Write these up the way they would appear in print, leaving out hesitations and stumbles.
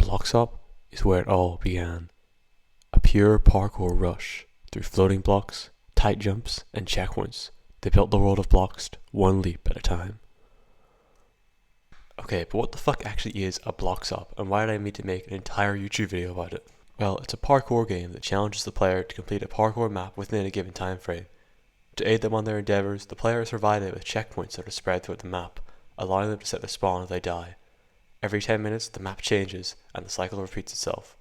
block swap is where it all began. A pure parkour rush through floating blocks, tight jumps, and checkpoints. They built the world of blocks one leap at a time. Okay, but what the fuck actually is a block swap, and why did I need to make an entire YouTube video about it? Well, it's a parkour game that challenges the player to complete a parkour map within a given time frame. To aid them on their endeavours, the player is provided with checkpoints that are spread throughout the map, allowing them to set their spawn if they die. Every 10 minutes, the map changes, and the cycle repeats itself.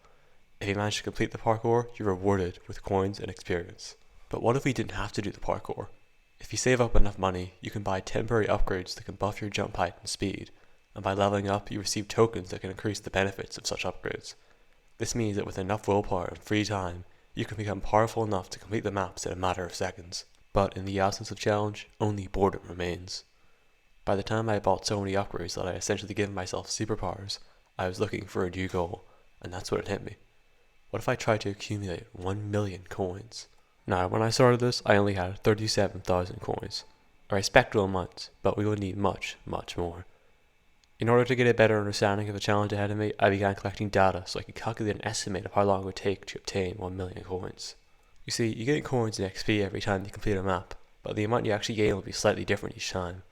If you manage to complete the parkour, you're rewarded with coins and experience. But what if we didn't have to do the parkour? If you save up enough money, you can buy temporary upgrades that can buff your jump height and speed, and by leveling up, you receive tokens that can increase the benefits of such upgrades. This means that with enough willpower and free time, you can become powerful enough to complete the maps in a matter of seconds. But in the absence of challenge, only boredom remains. By the time I bought so many upgrades that I essentially given myself superpowers, I was looking for a new goal, and that's what it hit me. What if I tried to accumulate 1 million coins? Now, when I started this, I only had 37,000 coins. A respectable amount, but we would need much, much more. In order to get a better understanding of the challenge ahead of me, I began collecting data so I could calculate an estimate of how long it would take to obtain 1 million coins. You see, you get coins and XP every time you complete a map, but the amount you actually gain will be slightly different each time.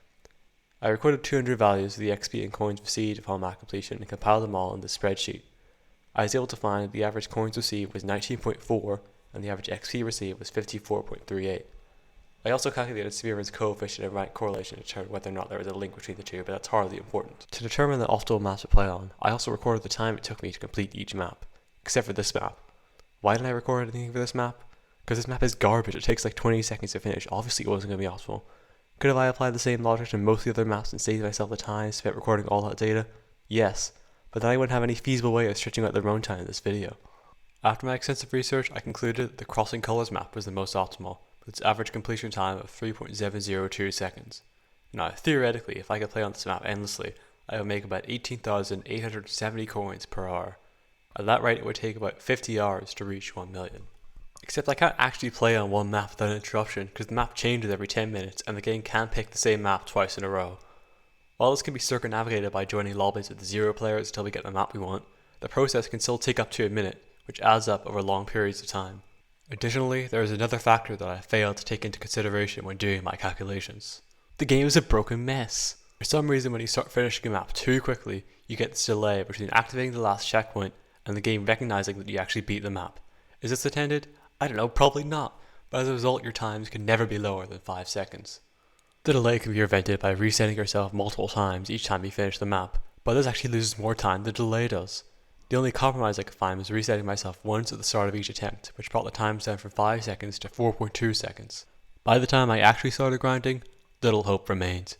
I recorded 200 values of the XP and coins received upon map completion and compiled them all in this spreadsheet. I was able to find that the average coins received was 19.4 and the average XP received was 54.38. I also calculated Spearman's coefficient and rank correlation to determine whether or not there was a link between the two, but that's hardly important. To determine the optimal map to play on, I also recorded the time it took me to complete each map, except for this map. Why didn't I record anything for this map? Because this map is garbage, it takes like 20 seconds to finish, obviously it wasn't going to be optimal. Could have I applied the same logic to most of the other maps and saved myself the time spent recording all that data? Yes, but then I wouldn't have any feasible way of stretching out the runtime in this video. After my extensive research, I concluded that the Crossing Colors map was the most optimal, with its average completion time of 3.702 seconds. Now, theoretically, if I could play on this map endlessly, I would make about 18,870 coins per hour. At that rate, it would take about 50 hours to reach 1 million. Except I can't actually play on one map without interruption because the map changes every 10 minutes and the game can't pick the same map twice in a row. While this can be circumnavigated by joining lobbies with 0 players until we get the map we want, the process can still take up to a minute, which adds up over long periods of time. Additionally, there is another factor that I failed to take into consideration when doing my calculations. The game is a broken mess. For some reason, when you start finishing a map too quickly, you get this delay between activating the last checkpoint and the game recognizing that you actually beat the map. Is this intended? I don't know, probably not, but as a result your times can never be lower than 5 seconds. The delay can be prevented by resetting yourself multiple times each time you finish the map, but this actually loses more time than the delay does. The only compromise I could find was resetting myself once at the start of each attempt, which brought the times down from 5 seconds to 4.2 seconds. By the time I actually started grinding, little hope remained.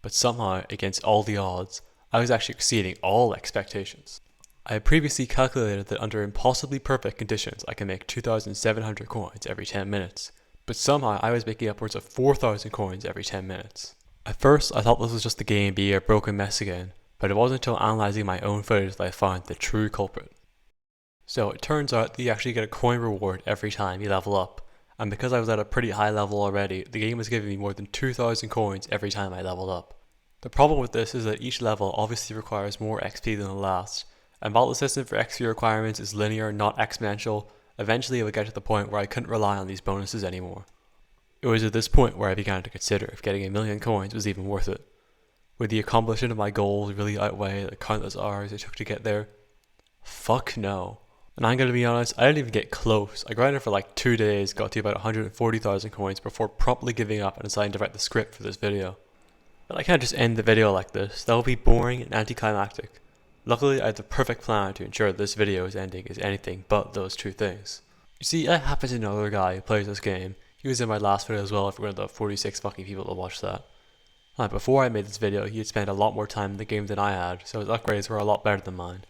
But somehow, against all the odds, I was actually exceeding all expectations. I had previously calculated that under impossibly perfect conditions I can make 2,700 coins every 10 minutes, but somehow I was making upwards of 4,000 coins every 10 minutes. At first I thought this was just the game being a broken mess again, but it wasn't until analysing my own footage that I found the true culprit. So it turns out that you actually get a coin reward every time you level up, and because I was at a pretty high level already, the game was giving me more than 2,000 coins every time I leveled up. The problem with this is that each level obviously requires more XP than the last, and while the system for XP requirements is linear, not exponential, eventually it would get to the point where I couldn't rely on these bonuses anymore. It was at this point where I began to consider if getting 1 million coins was even worth it. Would the accomplishment of my goals really outweigh the countless hours it took to get there? Fuck no. And I'm gonna be honest, I didn't even get close. I grinded for like 2 days, got to about 140,000 coins before promptly giving up and deciding to write the script for this video. But I can't just end the video like this, that would be boring and anticlimactic. Luckily, I had the perfect plan to ensure that this video's ending is anything but those two things. You see, I happen to know another guy who plays this game. He was in my last video as well if you're one of the 46 fucking people that watched that. Before I made this video, he had spent a lot more time in the game than I had, so his upgrades were a lot better than mine.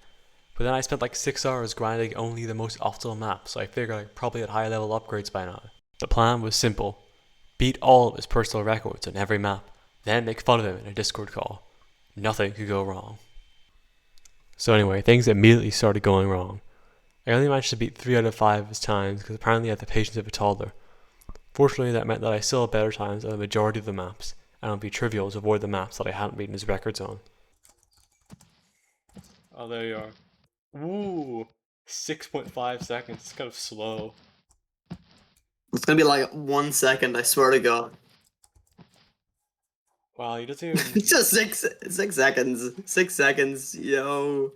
But then I spent like 6 hours grinding only the most optimal map, so I figured I probably had high level upgrades by now. The plan was simple. Beat all of his personal records on every map, then make fun of him in a Discord call. Nothing could go wrong. So anyway, things immediately started going wrong. I only managed to beat 3 out of 5 of his times because apparently I had the patience of a toddler. Fortunately, that meant that I still had better times on the majority of the maps, and it would be trivial to avoid the maps that I hadn't beaten his records on. Oh, there you are. Ooh, 6.5 seconds. It's kind of slow. It's gonna be like 1 second, I swear to God. Wow, he doesn't even. It's just 6 seconds. 6 seconds, yo.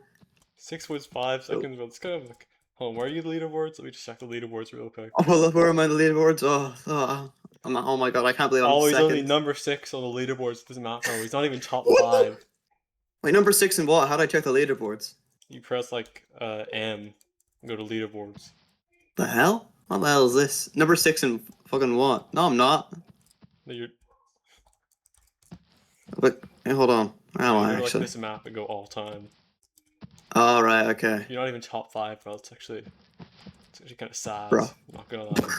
6.5 seconds, but it's kind of like. Hold on, where are you the leaderboards? Let me just check the leaderboards real quick. Oh, where am I on the leaderboards? Oh my God, I can't believe I'm Oh, he's only second. number 6 on the leaderboards. This map now. He's not even top What the? 5. Wait, number 6 in what? How do I check the leaderboards? You press like M, and go to leaderboards. The hell? What the hell is this? Number 6 in fucking what? No, I'm not. No, you're. But hey, hold on. Where am Yeah, I go to like actually? this map and go all time. All right, okay, You're not even top 5, bro. It's actually kind of sad. bro. I'm not gonna lie.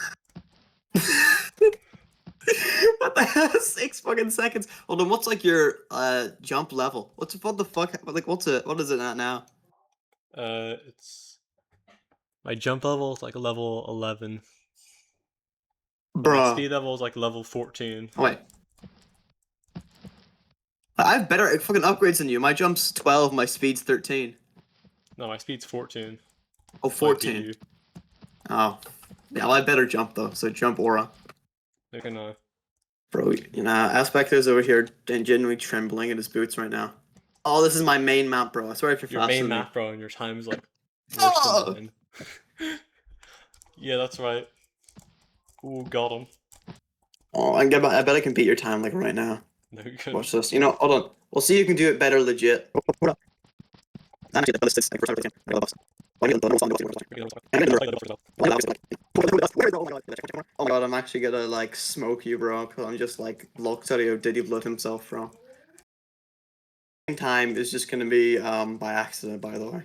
What the hell? 6 fucking seconds. Hold on. What's like your jump level? What the fuck? Like what is it at now? It's my jump level is like level 11, but my Bruh. speed level is like level 14. Oh, wait. I have better fucking upgrades than you. My jump's 12, my speed's 13. No, my speed's 14. Oh, So I beat 14. you. Oh. Yeah, well, I better jump though, so jump aura. They can Bro, you know, Aspector's over here genuinely trembling in his boots right now. Oh, this is my main map, bro. I swear if you're your faster main than me. map, bro, and your time's like worse Oh! than mine. Yeah, that's right. Ooh, got him. Oh, I bet I can beat your time like right now. No, you couldn't. Watch this. You know, hold on. We'll see who can do it better legit. Hold up. Oh my God, I'm actually gonna like smoke you, bro, because I'm just like locked out of Did he blood himself, bro. Time is just gonna be by accident, by the way.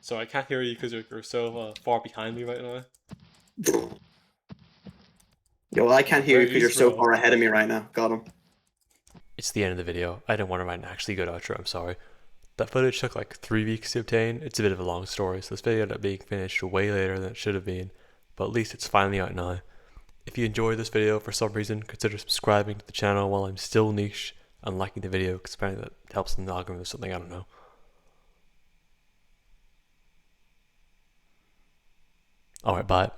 So I can't hear you because you're so far behind me right now. Yo, well, I can't hear Where you because you're is so bro? far ahead of me right now. Got him. It's the end of the video. I didn't want to write an actually good outro, I'm sorry. That footage took like 3 weeks to obtain. It's a bit of a long story, so this video ended up being finished way later than it should have been, but at least it's finally out now. If you enjoyed this video for some reason, consider subscribing to the channel while I'm still niche and liking the video, because apparently that helps in the algorithm or something, I don't know. Alright, bye.